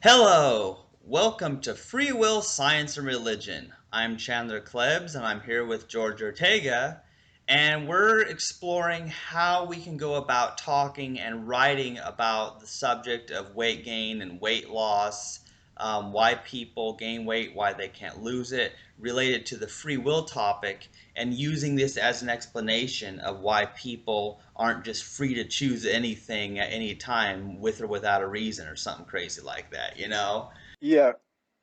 Hello! Welcome to Free Will, Science, and Religion. I'm Chandler Klebs, and I'm here with George Ortega, and we're exploring how we can go about talking and writing about the subject of weight gain and weight loss, why people gain weight, why they can't lose it, related to the free will topic, and using this as an explanation of why people aren't just free to choose anything at any time with or without a reason or something crazy like that, you know? Yeah.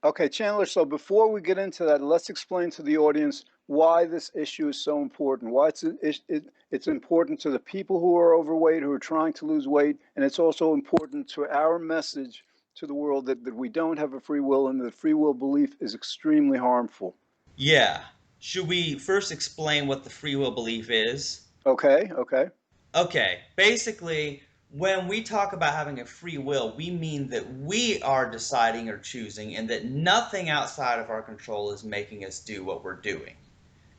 Okay, Chandler, so before we get into that, let's explain to the audience why this issue is so important, why it's important to the people who are overweight, who are trying to lose weight, and it's also important to our message to the world that we don't have a free will and that free will belief is extremely harmful. Yeah. Should we first explain what the free will belief is? Okay, okay. Okay, basically, when we talk about having a free will, we mean that we are deciding or choosing, and that nothing outside of our control is making us do what we're doing.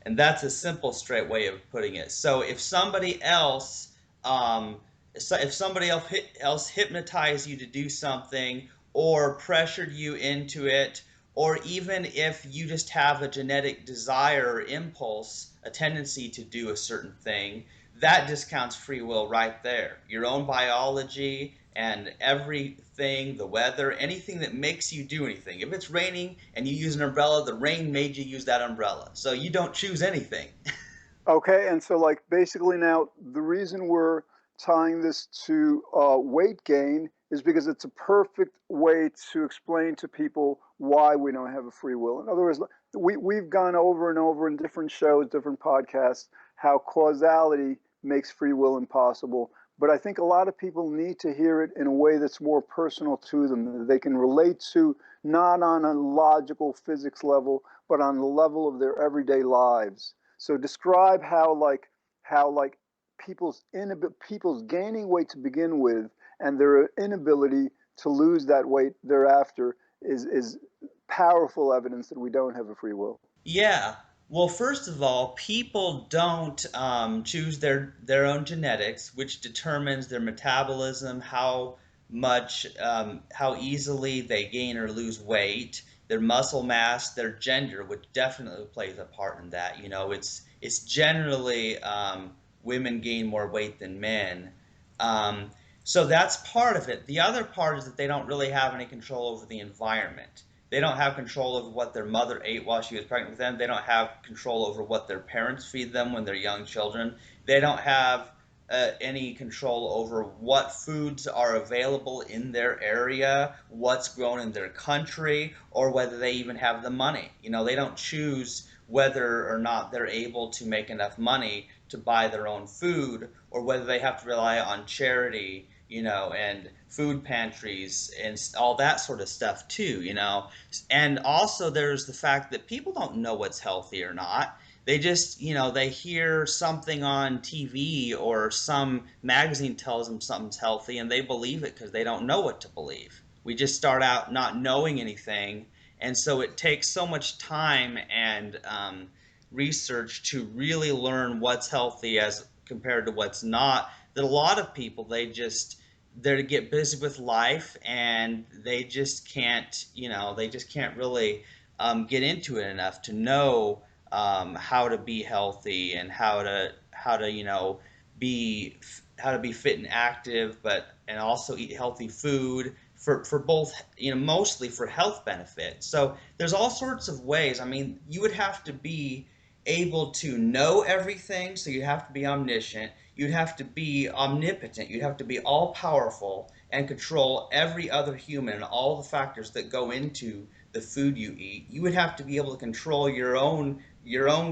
And that's a simple, straight way of putting it. So um, if somebody else hypnotized you to do something, or pressured you into it, or even if you just have a genetic desire or impulse, a tendency to do a certain thing, that discounts free will right there. Your own biology and everything, the weather, anything that makes you do anything. If it's raining and you use an umbrella, the rain made you use that umbrella. So you don't choose anything. Okay, and so like basically now the reason we're tying this to weight gain is because it's a perfect way to explain to people why we don't have a free will. In other words, we've gone over and over in different shows, different podcasts, how causality makes free will impossible. But I think a lot of people need to hear it in a way that's more personal to them, that they can relate to, not on a logical physics level, but on the level of their everyday lives. So describe how people's gaining weight to begin with and their inability to lose that weight thereafter is powerful evidence that we don't have a free will. Yeah. Well, first of all, people don't choose their own genetics, which determines their metabolism, how easily they gain or lose weight, their muscle mass, their gender, which definitely plays a part in that. You know, it's generally women gain more weight than men. Um, so that's part of it. The other part is that they don't really have any control over the environment. They don't have control over what their mother ate while she was pregnant with them. They don't have control over what their parents feed them when they're young children. They don't have any control over what foods are available in their area, what's grown in their country, or whether they even have the money. You know, they don't choose whether or not they're able to make enough money to buy their own food, or whether they have to rely on charity, you know, and food pantries and all that sort of stuff too, you know. And also there's the fact that people don't know what's healthy or not. They just, you know, they hear something on TV or some magazine tells them something's healthy and they believe it because they don't know what to believe. We just start out not knowing anything, and so it takes so much time and research to really learn what's healthy as compared to what's not, that a lot of people, they're to get busy with life and they just can't, you know, they just can't really get into it enough to know how to be healthy and how to you know be how to be fit and active, but and also eat healthy food for both, you know, mostly for health benefits. So there's all sorts of ways. I mean, you would have to be able to know everything, so you have to be omniscient. You'd have to be omnipotent. You'd have to be all powerful and control every other human and all the factors that go into the food you eat. You would have to be able to control your own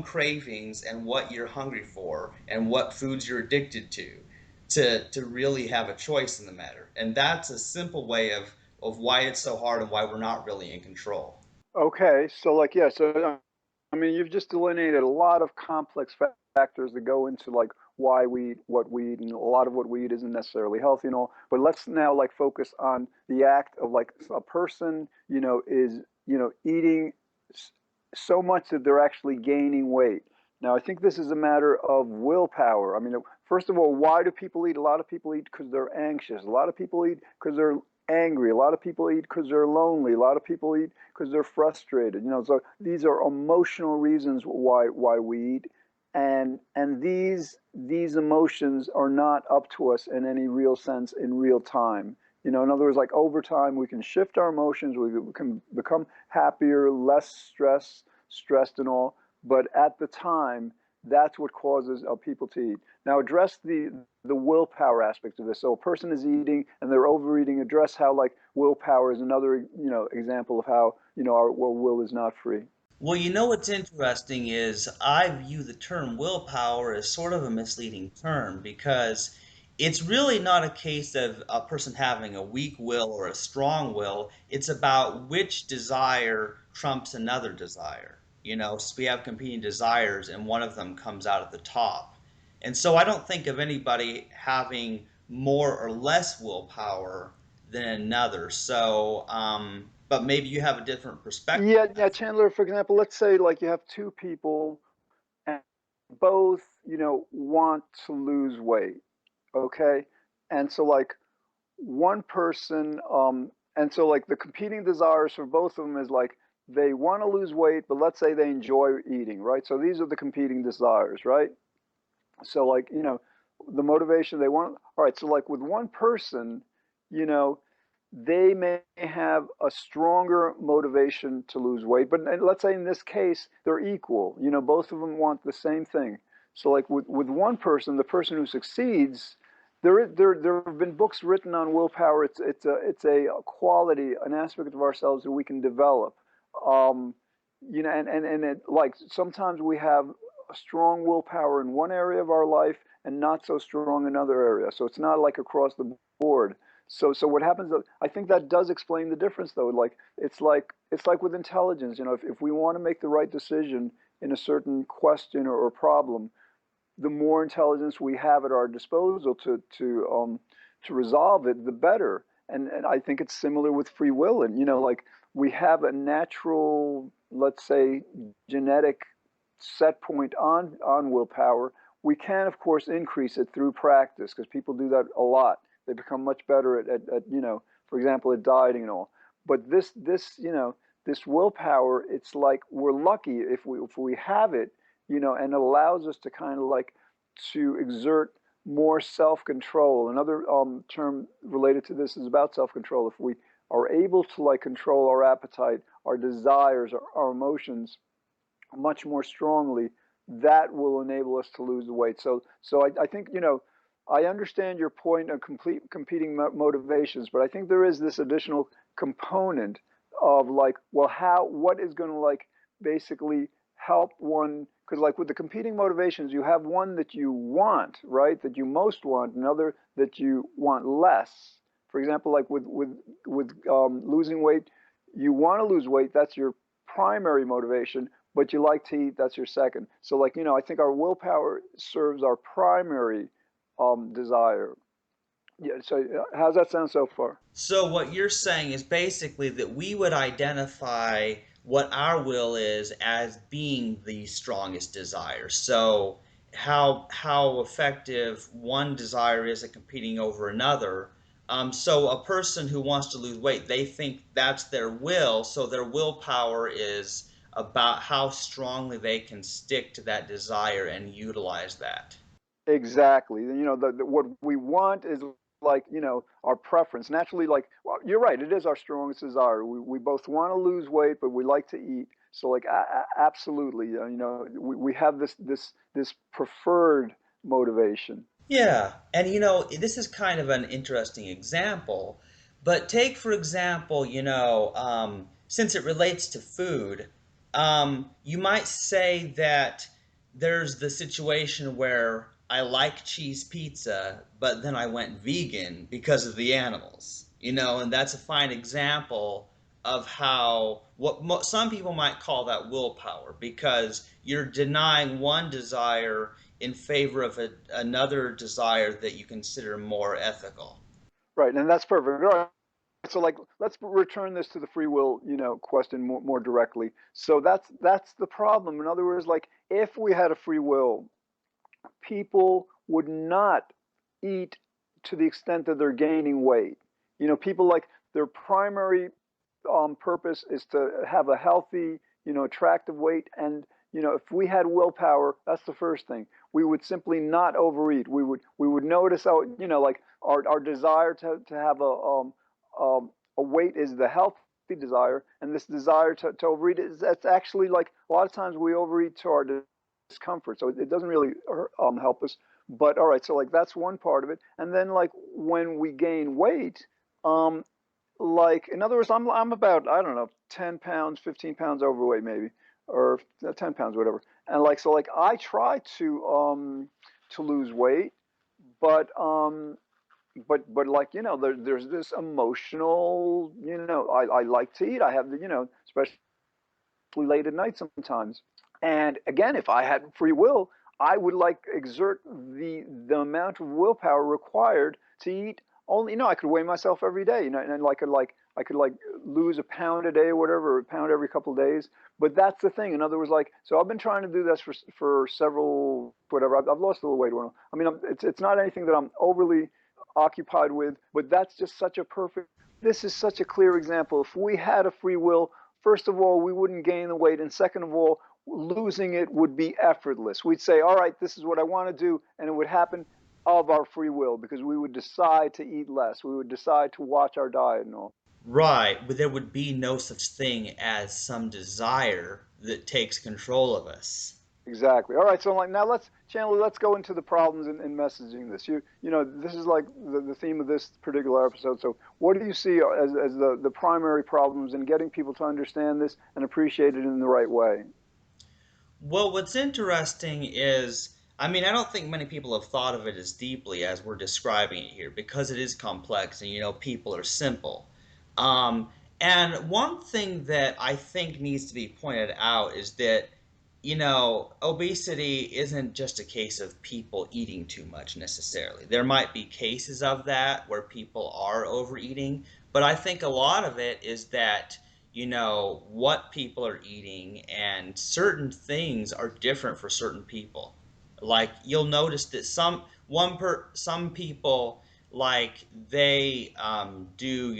cravings and what you're hungry for and what foods you're addicted to really have a choice in the matter. And that's a simple way of why it's so hard and why we're not really in control. Okay, so like yeah, so I mean you've just delineated a lot of complex factors that go into like why we eat what we eat, and a lot of what we eat isn't necessarily healthy and all. But let's now like focus on the act of like a person, is eating so much that they're actually gaining weight. Now, I think this is a matter of willpower. I mean, first of all, why do people eat? A lot of people eat because they're anxious. A lot of people eat because they're angry. A lot of people eat because they're lonely. A lot of people eat because they're frustrated. So these are emotional reasons why we eat, and these emotions are not up to us in any real sense in real time. In other words, like over time, we can shift our emotions. We can become happier, less stressed and all. But at the time, that's what causes people to eat. Now, address the willpower aspect of this. So a person is eating and they're overeating. Address how like willpower is another example of how our will is not free. Well, what's interesting is I view the term willpower as sort of a misleading term because it's really not a case of a person having a weak will or a strong will. It's about which desire trumps another desire. So we have competing desires and one of them comes out at the top. And so I don't think of anybody having more or less willpower than another. But maybe you have a different perspective. Yeah, yeah, Chandler, for example, let's say like you have two people and both, want to lose weight, okay? And so like one person, and so like the competing desires for both of them is like they want to lose weight, but let's say they enjoy eating, right? So these are the competing desires, right? So like, the motivation they want, all right, so like with one person, you know, they may have a stronger motivation to lose weight, but let's say in this case, they're equal. Both of them want the same thing. So like with one person, the person who succeeds, there have been books written on willpower. It's a quality, an aspect of ourselves that we can develop. Um, and it, like sometimes we have a strong willpower in one area of our life and not so strong in another area. So it's not like across the board. So what happens? I think that does explain the difference, though. It's like with intelligence. If we want to make the right decision in a certain question or problem, the more intelligence we have at our disposal to resolve it, the better. And I think it's similar with free will. And like we have a natural, let's say, genetic set point on willpower. We can, of course, increase it through practice because people do that a lot. They become much better at for example, at dieting and all. But this willpower, it's like we're lucky if we have it, and it allows us to kind of like to exert more self-control. Another term related to this is about self-control. If we are able to like control our appetite, our desires, our emotions much more strongly, that will enable us to lose the weight. So I think I understand your point of competing motivations, but I think there is this additional component of like, well, what is going to like basically help one? Because like with the competing motivations, you have one that you want, right? That you most want, another that you want less. For example, like with losing weight, you want to lose weight. That's your primary motivation, but you like to eat, that's your second. So like, I think our willpower serves our primary desire. Yeah, so how's that sound so far? So what you're saying is basically that we would identify what our will is as being the strongest desire. So how effective one desire is at competing over another. So a person who wants to lose weight, they think that's their will, so their willpower is about how strongly they can stick to that desire and utilize that. Exactly. What we want is like, our preference. Naturally, like, well, you're right, it is our strongest desire. We both want to lose weight, but we like to eat. So like, absolutely, we have this preferred motivation. Yeah, and this is kind of an interesting example, but take for example, since it relates to food, you might say that there's the situation where I like cheese pizza, but then I went vegan because of the animals, and that's a fine example of how some people might call that willpower because you're denying one desire in favor of another desire that you consider more ethical. Right, and that's perfect. All right. So like, let's return this to the free will, question more directly. So that's the problem. In other words, like if we had a free will, people would not eat to the extent that they're gaining weight. People like their primary purpose is to have a healthy, attractive weight. And if we had willpower, that's the first thing. We would simply not overeat. We would notice our, like our desire to have a weight is the healthy desire, and this desire to overeat is that's actually like a lot of times we overeat to our discomfort, so it doesn't really help us. But all right, so like that's one part of it, and then like when we gain weight, um, like in other words, I'm about I don't know 10 pounds, 15 pounds overweight maybe, or 10 pounds, whatever. And like so, like I try to lose weight, but like there's this emotional I like to eat. I have the especially late at night sometimes. And again, if I had free will, I would like exert the amount of willpower required to eat only. I could weigh myself every day, and like I could like lose a pound a day or whatever, or a pound every couple of days. But that's the thing. In other words, like so, I've been trying to do this for several whatever. I've lost a little weight. I mean, it's not anything that I'm overly occupied with, but that's just such a perfect. This is such a clear example. If we had a free will, first of all, we wouldn't gain the weight, and second of all, losing it would be effortless. We'd say, all right, this is what I want to do, and it would happen of our free will because we would decide to eat less. We would decide to watch our diet and all. Right, but there would be no such thing as some desire that takes control of us. Exactly. All right. So like now Chandler, let's go into the problems in messaging this. This is like the theme of this particular episode. So what do you see as the primary problems in getting people to understand this and appreciate it in the right way? Well, what's interesting is, I mean, I don't think many people have thought of it as deeply as we're describing it here because it is complex and, people are simple. Um, and one thing that I think needs to be pointed out is that, obesity isn't just a case of people eating too much necessarily. There might be cases of that where people are overeating, but I think a lot of it is that what people are eating, and certain things are different for certain people. Like you'll notice that some people, like they do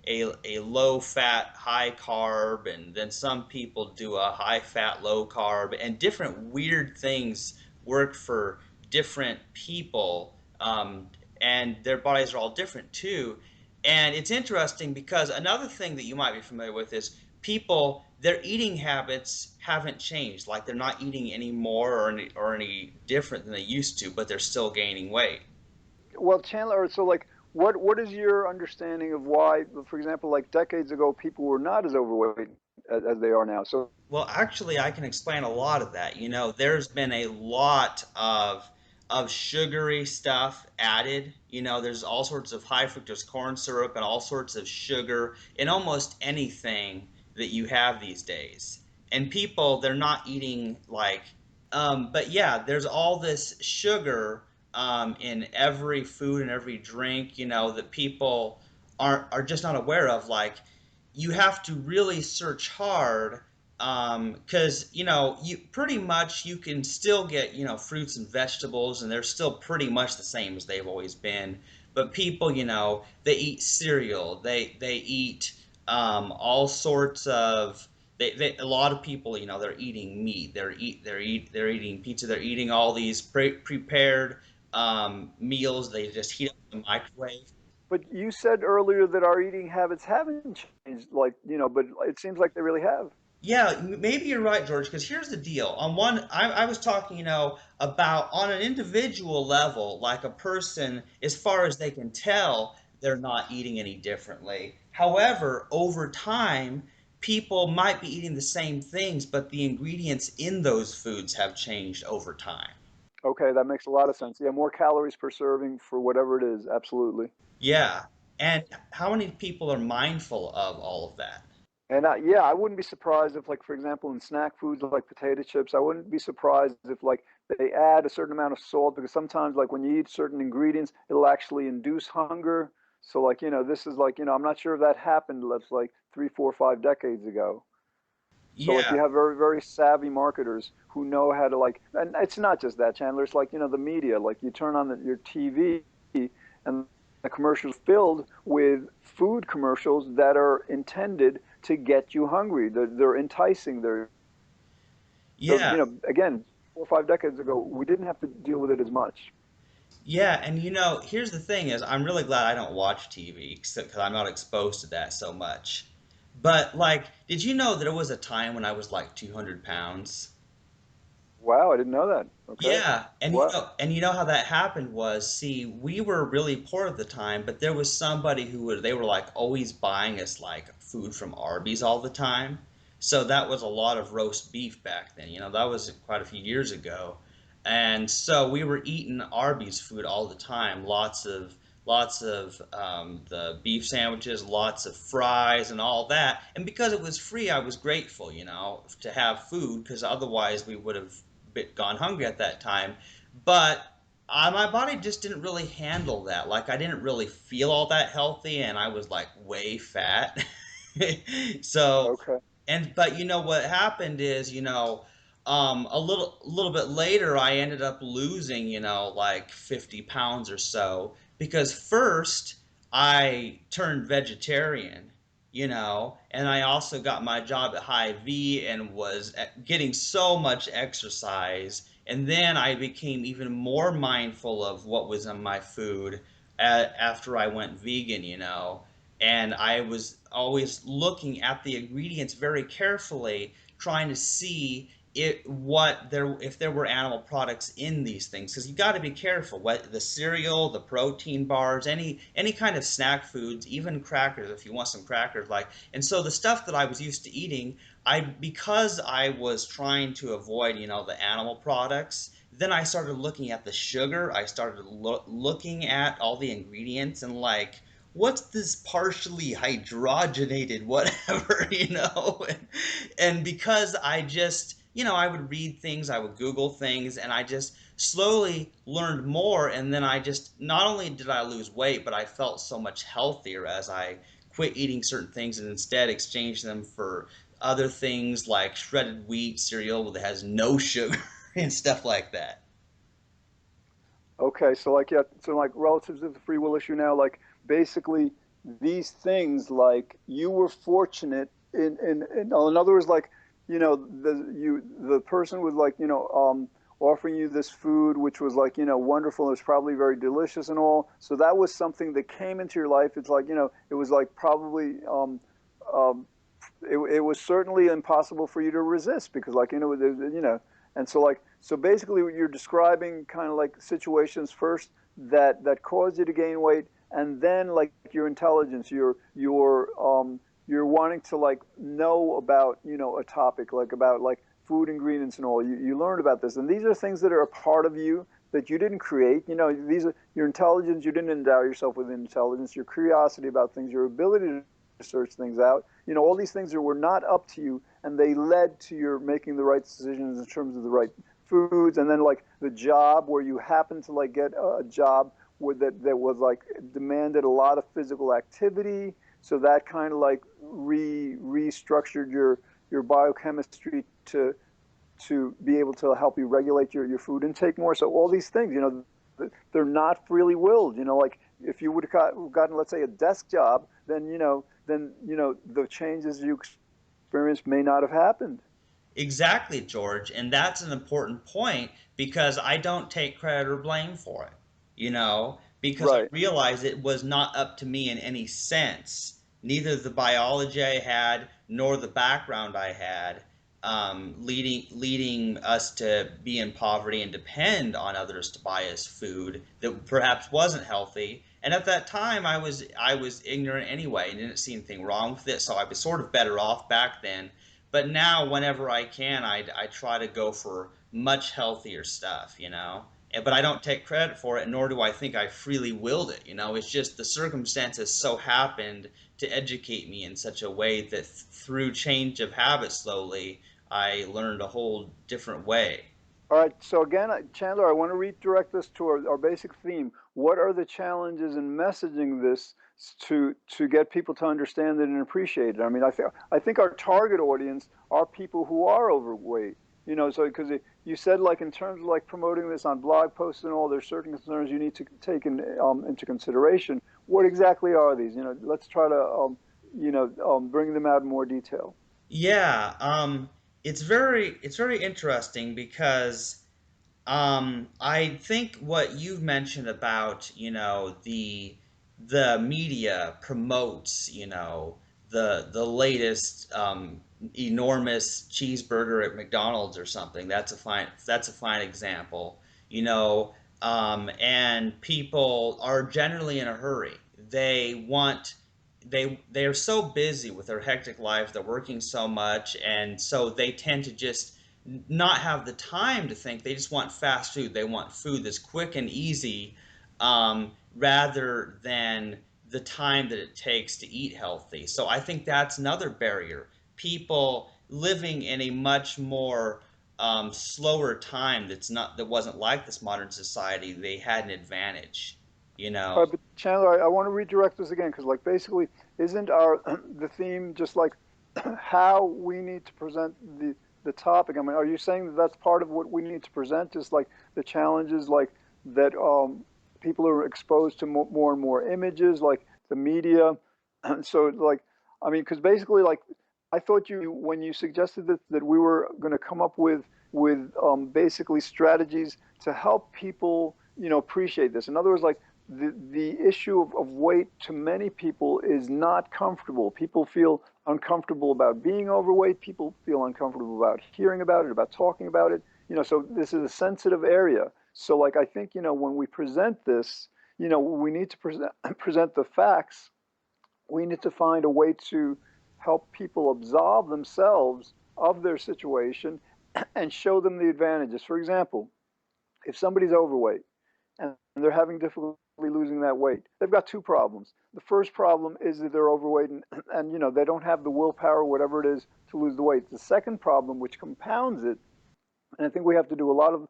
a low fat high carb, and then some people do a high fat low carb, and different weird things work for different people, and their bodies are all different too. And it's interesting because another thing that you might be familiar with is people, their eating habits haven't changed. Like they're not eating any more or any different than they used to, but they're still gaining weight. Well, Chandler, so like, what is your understanding of why, for example, like decades ago, people were not as overweight as they are now? So, Well, actually, I can explain a lot of that. There's been a lot of sugary stuff added. There's all sorts of high fructose corn syrup and all sorts of sugar in almost anything that you have these days. And people, they're not eating like, but yeah, there's all this sugar in every food and every drink, that people are just not aware of. Like, you have to really search hard, because you pretty much you can still get fruits and vegetables, and they're still pretty much the same as they've always been. But people, they eat cereal, they eat all sorts of a lot of people, they're eating meat, they're eating pizza, they're eating all these prepared meals they just heat up in the microwave. but you said earlier that our eating habits haven't changed, like, but it seems like they really have. Yeah, maybe you're right, George, because here's the deal. I was talking, about on an individual level, like a person, as far as they can tell, they're not eating any differently. However, over time, people might be eating the same things, but the ingredients in those foods have changed over time. Okay, that makes a lot of sense. Yeah, more calories per serving for whatever it is. Absolutely. Yeah. And how many people are mindful of all of that? And yeah, I wouldn't be surprised if, like, for example, in snack foods like potato chips, I wouldn't be surprised if, like, they add a certain amount of salt because sometimes, like, when you eat certain ingredients, it'll actually induce hunger. So, like, this is like, I'm not sure if that happened, let's like 3, 4, 5 decades ago. So, like, Yeah. you have very, very savvy marketers who know how to, like, and it's not just that, Chandler. It's like, the media. Like, you turn on your TV, and the commercials filled with food commercials that are intended to get you hungry. They're enticing. They're so Yeah, again, 4 or 5 decades ago, we didn't have to deal with it as much. yeah, and here's the thing is I'm really glad I don't watch TV because I'm not exposed to that so much. But like, did you know there was a time when I was like 200 pounds? Wow, I didn't know that. Okay. Yeah, What? and you know how that happened was, see, we were really poor at the time, but there was somebody they were like always buying us like food from Arby's all the time. So that was a lot of roast beef back then. That was quite a few years ago. And so we were eating Arby's food all the time, lots of the beef sandwiches, lots of fries and all that. And because it was free, I was grateful, to have food because otherwise we would have gone hungry at that time. But my body just didn't really handle that. Like I didn't really feel all that healthy, and I was like way fat. So, Okay. but what happened is, a little bit later, I ended up losing, like 50 pounds or so, because first I turned vegetarian, and I also got my job at High V and was getting so much exercise. And then I became even more mindful of what was in my food after I went vegan, and I was always looking at the ingredients very carefully, trying to see if there were animal products in these things, because you got to be careful. What the cereal, the protein bars, any kind of snack foods, even crackers, if you want some crackers, like. And so the stuff that I was used to eating, because I was trying to avoid the animal products. Then I started looking at the sugar. I started looking at all the ingredients and like, what's this partially hydrogenated whatever, and because I just, I would read things, I would Google things, and I just slowly learned more. And then I just, not only did I lose weight, but I felt so much healthier as I quit eating certain things and instead exchanged them for other things like shredded wheat cereal that has no sugar and stuff like that. Okay, so like yeah, so like relative to the free will issue now, like basically these things, like you were fortunate in other words, like the person was like offering you this food which was like wonderful, it was probably very delicious and all. So that was something that came into your life. It's like it was like probably um it was certainly impossible for you to resist because like and so like so basically you're describing kind of like situations first that cause you to gain weight, and then like your intelligence, you're wanting to like know about a topic like about like food ingredients and all. You learned about this, and these are things that are a part of you that you didn't create. These are your intelligence. You didn't endow yourself with intelligence. Your curiosity about things, your ability to search things out. All these things that were not up to you, and they led to your making the right decisions in terms of the right foods. And then like the job where you happen to like get a job that was like demanded a lot of physical activity. So that kind of like restructured your biochemistry to be able to help you regulate your food intake more. So all these things, they're not freely willed. Like if you would have gotten, let's say, a desk job, then the changes you experienced may not have happened. Exactly, George. And that's an important point because I don't take credit or blame for it, because I Right. realize it was not up to me in any sense. Neither the biology I had nor the background I had, leading us to be in poverty and depend on others to buy us food that perhaps wasn't healthy. And at that time, I was ignorant anyway and didn't see anything wrong with it, so I was sort of better off back then. But now, whenever I can, I try to go for much healthier stuff, But I don't take credit for it, nor do I think I freely willed it, It's just the circumstances so happened to educate me in such a way that through change of habit slowly, I learned a whole different way. All right. So again, Chandler, I want to redirect this to our basic theme. What are the challenges in messaging this to get people to understand it and appreciate it? I mean, I think our target audience are people who are overweight. So because you said like in terms of like promoting this on blog posts and all, there's certain concerns you need to take into consideration. what exactly are these? Let's try to bring them out in more detail. Yeah, it's very interesting because I think what you've mentioned about, the media promotes, the latest enormous cheeseburger at McDonald's or something. That's a fine example, and people are generally in a hurry. They are so busy with their hectic lives, they're working so much, and so they tend to just not have the time to think. They just want fast food. They want food that's quick and easy, rather than the time that it takes to eat healthy. So I think that's another barrier. People living in a much more slower time that wasn't like this modern society, they had an advantage, you All know. right, but Chandler, I want to redirect this again because, like, basically, isn't our the theme just like how we need to present the topic? I mean, are you saying that that's part of what we need to present? Just like the challenges, like that people are exposed to more and more images, like the media. So, like, I mean, because basically, like, I thought you when you suggested that we were going to come up with basically strategies to help people, appreciate this. In other words, like the issue of weight to many people is not comfortable. People feel uncomfortable about being overweight. People feel uncomfortable about hearing about it, about talking about it. So this is a sensitive area. So like I think, when we present this, we need to present the facts. We need to find a way to help people absolve themselves of their situation and show them the advantages. For example, if somebody's overweight and they're having difficulty losing that weight, they've got two problems. The first problem is that they're overweight and they don't have the willpower, whatever it is, to lose the weight. The second problem, which compounds it, and I think we have to do a lot of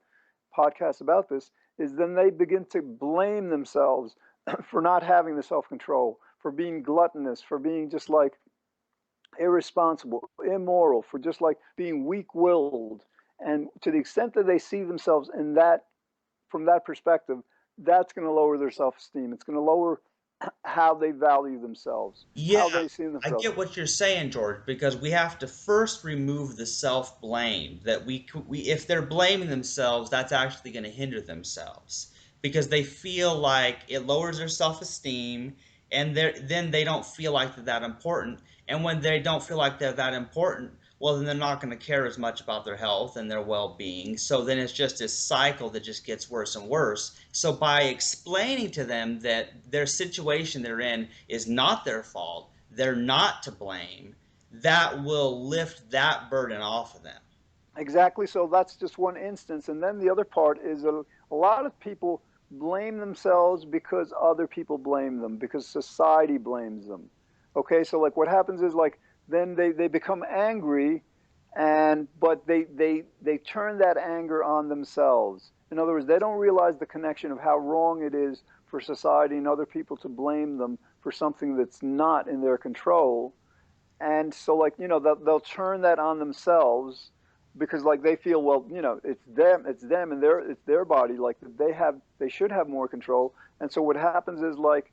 podcasts about this, is then they begin to blame themselves for not having the self control, for being gluttonous, for being just like irresponsible, immoral, for just like being weak willed. And to the extent that they see themselves in that from that perspective, that's going to lower their self esteem. It's going to lower how they value themselves, Yeah, how they see I themselves. get what you're saying, George, because we have to first remove the self-blame that we if they're blaming themselves, that's actually going to hinder themselves because they feel like it lowers their self-esteem, and then they don't feel like they're that important. And when they don't feel like they're that important, well, then they're not going to care as much about their health and their well-being. So then it's just this cycle that just gets worse and worse. So by explaining to them that their situation they're in is not their fault, they're not to blame, that will lift that burden off of them. Exactly. So that's just one instance. And then the other part is a lot of people blame themselves because other people blame them, because society blames them. Okay. So like what happens is like then they become angry and but they turn that anger on themselves. In other words, they don't realize the connection of how wrong it is for society and other people to blame them for something that's not in their control. And so like they'll turn that on themselves because like they feel, well, it's them and it's their body, like they should have more control. And so what happens is like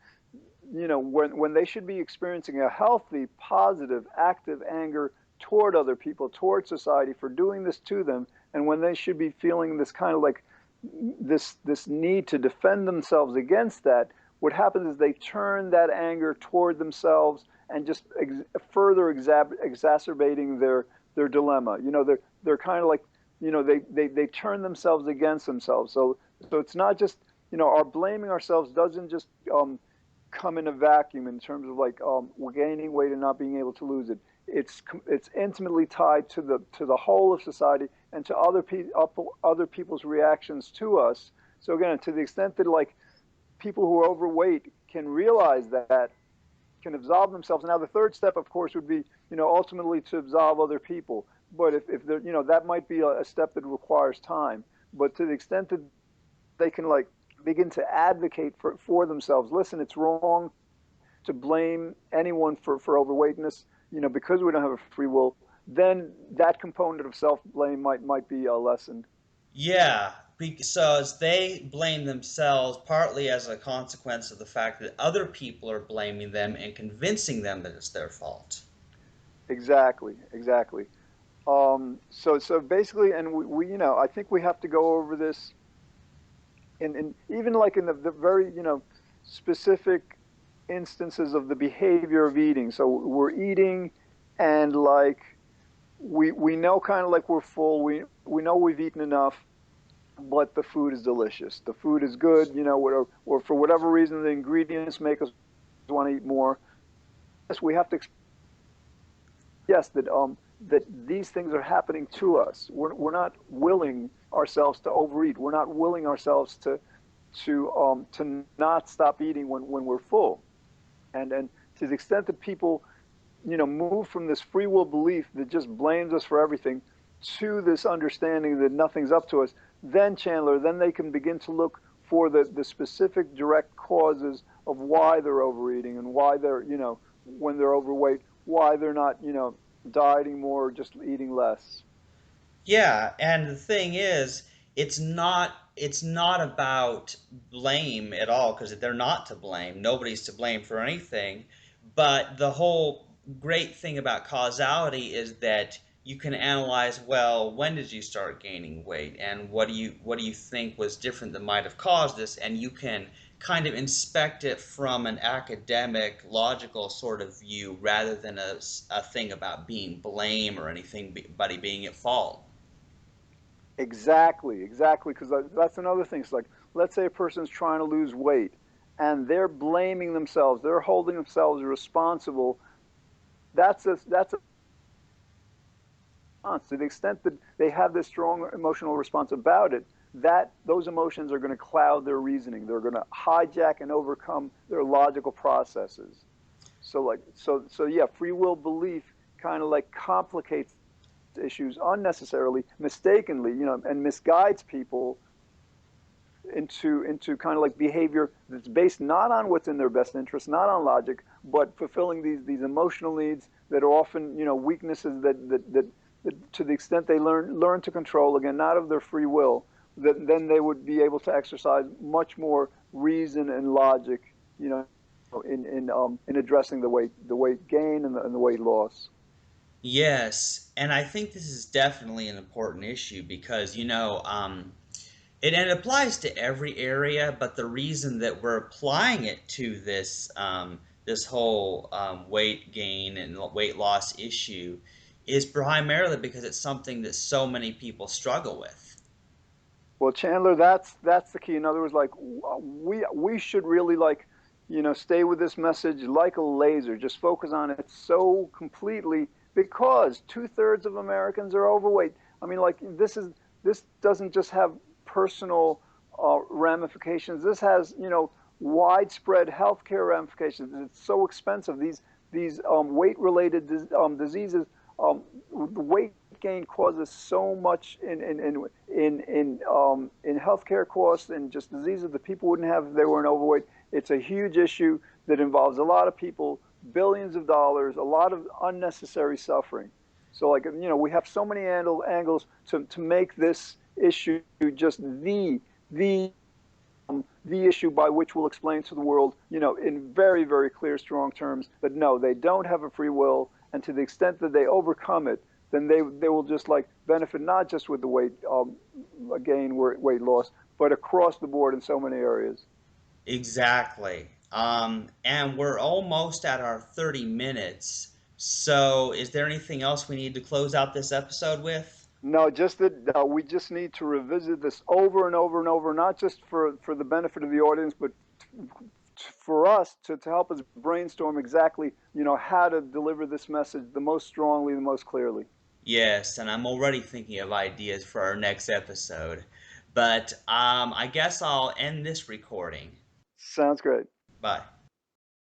when they should be experiencing a healthy, positive, active anger toward other people, toward society for doing this to them, and when they should be feeling this kind of like this need to defend themselves against that, what happens is they turn that anger toward themselves and just further exacerbating their dilemma. They're kind of like they turn themselves against themselves. So it's not just our blaming ourselves doesn't just come in a vacuum in terms of like we're gaining weight and not being able to lose it. It's intimately tied to the whole of society and to other people's reactions to us. So again, to the extent that like people who are overweight can realize that, can absolve themselves. Now the third step, of course, would be ultimately to absolve other people. But if they're that might be a step that requires time. But to the extent that they can like begin to advocate for themselves. Listen, it's wrong to blame anyone for overweightness, because we don't have a free will, then that component of self blame might be lessened. Yeah, because they blame themselves partly as a consequence of the fact that other people are blaming them and convincing them that it's their fault. Exactly, exactly. So basically, and I think we have to go over this in even like in the very, specific instances of the behavior of eating. So we're eating, and like we know kind of like we're full. We know we've eaten enough, but the food is delicious. The food is good, or for whatever reason the ingredients make us want to eat more. Yes, we have to yes that these things are happening to us. We're not willing ourselves to overeat. We're not willing ourselves to not stop eating when we're full. And to the extent that people move from this free will belief that just blames us for everything to this understanding that nothing's up to us, then Chandler, then they can begin to look for the specific direct causes of why they're overeating and why they're, when they're overweight, why they're not, dieting more, or just eating less. Yeah, and the thing is, it's not about blame at all because they're not to blame. Nobody's to blame for anything. But the whole great thing about causality is that you can analyze, well, when did you start gaining weight and what do you think was different that might have caused this, and you can kind of inspect it from an academic, logical sort of view rather than a thing about being blame or anything, buddy being at fault. Exactly, exactly, because that's another thing. It's like, let's say a person's trying to lose weight and they're blaming themselves, they're holding themselves responsible. That's a response. To the extent that they have this strong emotional response about it, that those emotions are going to cloud their reasoning. They're going to hijack and overcome their logical processes. So yeah, free will belief kind of like complicates issues unnecessarily, mistakenly, and misguides people into kind of like behavior that's based not on what's in their best interest, not on logic, but fulfilling these emotional needs that are often, weaknesses that to the extent they learn to control, again, not of their free will, that then they would be able to exercise much more reason and logic, in addressing the weight gain and the weight loss. Yes, and I think this is definitely an important issue because, it applies to every area, but the reason that we're applying it to this whole weight gain and weight loss issue is primarily because it's something that so many people struggle with. Well, Chandler, that's the key. In other words, like we should really like, stay with this message like a laser. Just focus on it so completely because two-thirds of Americans are overweight. I mean, like this doesn't just have personal ramifications. This has widespread healthcare ramifications. It's so expensive. These weight-related diseases, the weight gain causes so much in healthcare costs and just diseases that people wouldn't have if they weren't overweight. It's a huge issue that involves a lot of people, billions of dollars, a lot of unnecessary suffering. So, like, we have so many angles to make this issue just the the issue by which we'll explain to the world, in very, very clear, strong terms that no, they don't have a free will, and to the extent that they overcome it, then they will just like benefit not just with the weight gain, weight loss, but across the board in so many areas. Exactly. And we're almost at our 30 minutes. So, is there anything else we need to close out this episode with? No, just that we just need to revisit this over and over and over, not just for the benefit of the audience, but for us to help us brainstorm exactly, how to deliver this message the most strongly, the most clearly. Yes, and I'm already thinking of ideas for our next episode. But I guess I'll end this recording. Sounds great. Bye.